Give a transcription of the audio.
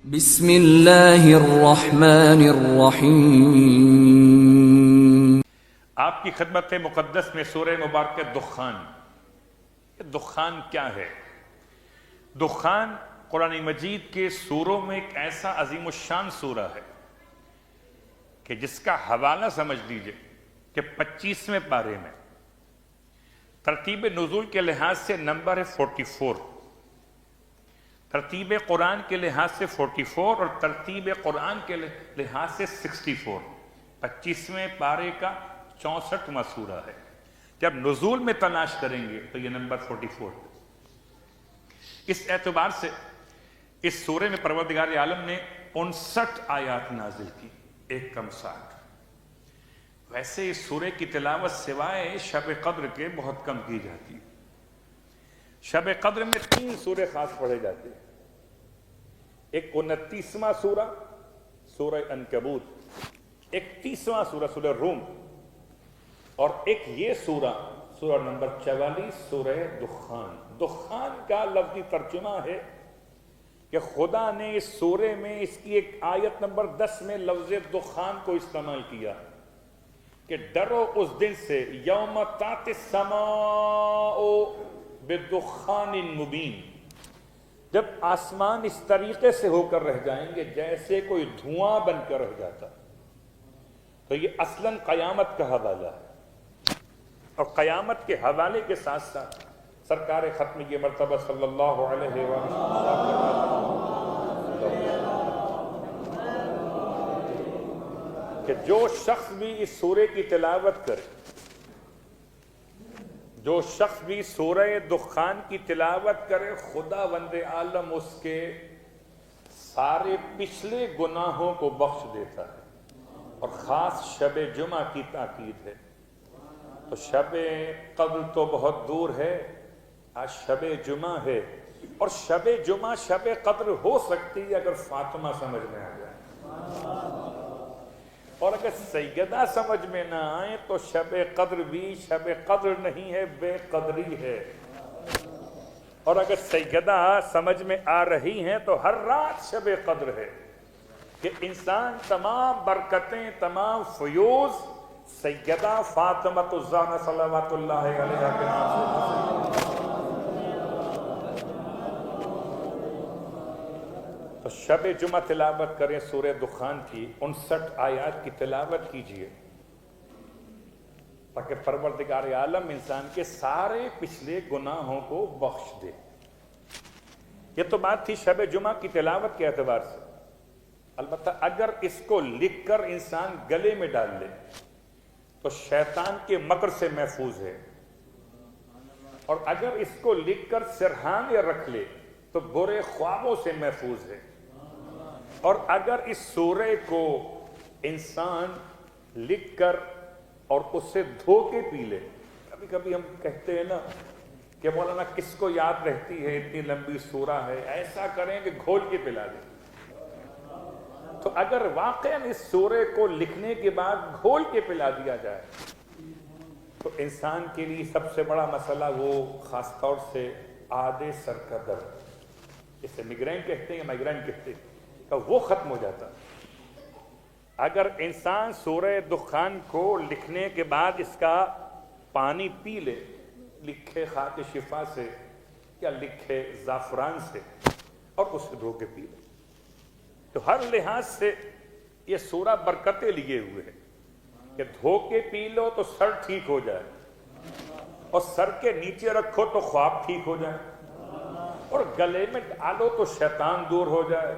بسم اللہ الرحمن الرحیم۔ آپ کی خدمت مقدس میں سورہ مبارکہ دخان۔ دخان کیا ہے؟ دخان قرآن مجید کے سوروں میں ایک ایسا عظیم الشان سورہ ہے کہ جس کا حوالہ سمجھ لیجئے کہ 25ویں پارے میں ترتیب نزول کے لحاظ سے نمبر ہے 44، ترتیب قرآن کے لحاظ سے 44 اور ترتیب قرآن کے لحاظ سے 64۔ 25ویں پارے کا 64واں سورہ ہے۔ جب نزول میں تلاش کریں گے تو یہ نمبر 44 ہے۔ اس اعتبار سے اس سورے میں پروردگار عالم نے 59 آیات نازل کی، ایک کم 60۔ ویسے اس سورے کی تلاوت سوائے شب قدر کے بہت کم کی جاتی ہے۔ شب قدر میں 3 سورے خاص پڑھے جاتے ہیں، ایک 29واں سورہ سورہ عنکبوت، ایک 30واں سورہ سورہ روم، اور ایک یہ سورہ سورہ نمبر 44 سورہ دخان۔ دخان کا لفظی ترجمہ ہے کہ خدا نے اس سورے میں اس کی ایک آیت نمبر 10 میں لفظ دخان کو استعمال کیا کہ ڈرو اس دن سے یوم تأتی السماء بدخان مبین، جب آسمان اس طریقے سے ہو کر رہ جائیں گے جیسے کوئی دھواں بن کر رہ جاتا۔ تو یہ اصلاً قیامت کا حوالہ ہے، اور قیامت کے حوالے کے ساتھ ساتھ سرکار ختم یہ مرتبہ صلی اللہ علیہ وسلم کہ جو شخص بھی اس سورے کی تلاوت کرے، جو شخص بھی سورہ دخان کی تلاوت کرے، خدا وند عالم اس کے سارے پچھلے گناہوں کو بخش دیتا ہے۔ اور خاص شب جمعہ کی تاکید ہے۔ تو شب قدر تو بہت دور ہے، آج شب جمعہ ہے، اور شب جمعہ شب قدر ہو سکتی ہے اگر فاطمہ سمجھ میں آ جائے، اور اگر سیدہ سمجھ میں نہ آئے تو شب قدر بھی شب قدر نہیں ہے، بے قدری ہے۔ اور اگر سیدہ سمجھ میں آ رہی ہیں تو ہر رات شب قدر ہے کہ انسان تمام برکتیں، تمام فیوز سیدہ فاطمہ الزہرا صلوات اللہ علیہا کے نام سے۔ تو شب جمعہ تلاوت کریں سورہ دخان کی، 59 آیات کی تلاوت کیجئے تاکہ پروردگار عالم انسان کے سارے پچھلے گناہوں کو بخش دے۔ یہ تو بات تھی شب جمعہ کی تلاوت کے اعتبار سے۔ البتہ اگر اس کو لکھ کر انسان گلے میں ڈال لے تو شیطان کے مکر سے محفوظ ہے، اور اگر اس کو لکھ کر سرہانے میں رکھ لے تو برے خوابوں سے محفوظ ہے، اور اگر اس سورے کو انسان لکھ کر اور اس سے دھو کے پی لے، کبھی کبھی ہم کہتے ہیں نا کہ مولانا کس کو یاد رہتی ہے، اتنی لمبی سورہ ہے، ایسا کریں کہ گھول کے پلا دیں۔ تو اگر واقعاً اس سورے کو لکھنے کے بعد گھول کے پلا دیا جائے تو انسان کے لیے سب سے بڑا مسئلہ، وہ خاص طور سے آدھے سر کا درد، اسے میگرین کہتے ہیں یا مائگرین کہتے ہیں، کہ وہ ختم ہو جاتا۔ اگر انسان سورہ دخان کو لکھنے کے بعد اس کا پانی پی لے، لکھے خاک شفا سے یا لکھے زعفران سے، اور اسے دھو کے پی لے، تو ہر لحاظ سے یہ سورہ برکتیں لیے ہوئے ہے کہ دھو کے پی لو تو سر ٹھیک ہو جائے، اور سر کے نیچے رکھو تو خواب ٹھیک ہو جائے، اور گلے میں ڈالو تو شیطان دور ہو جائے،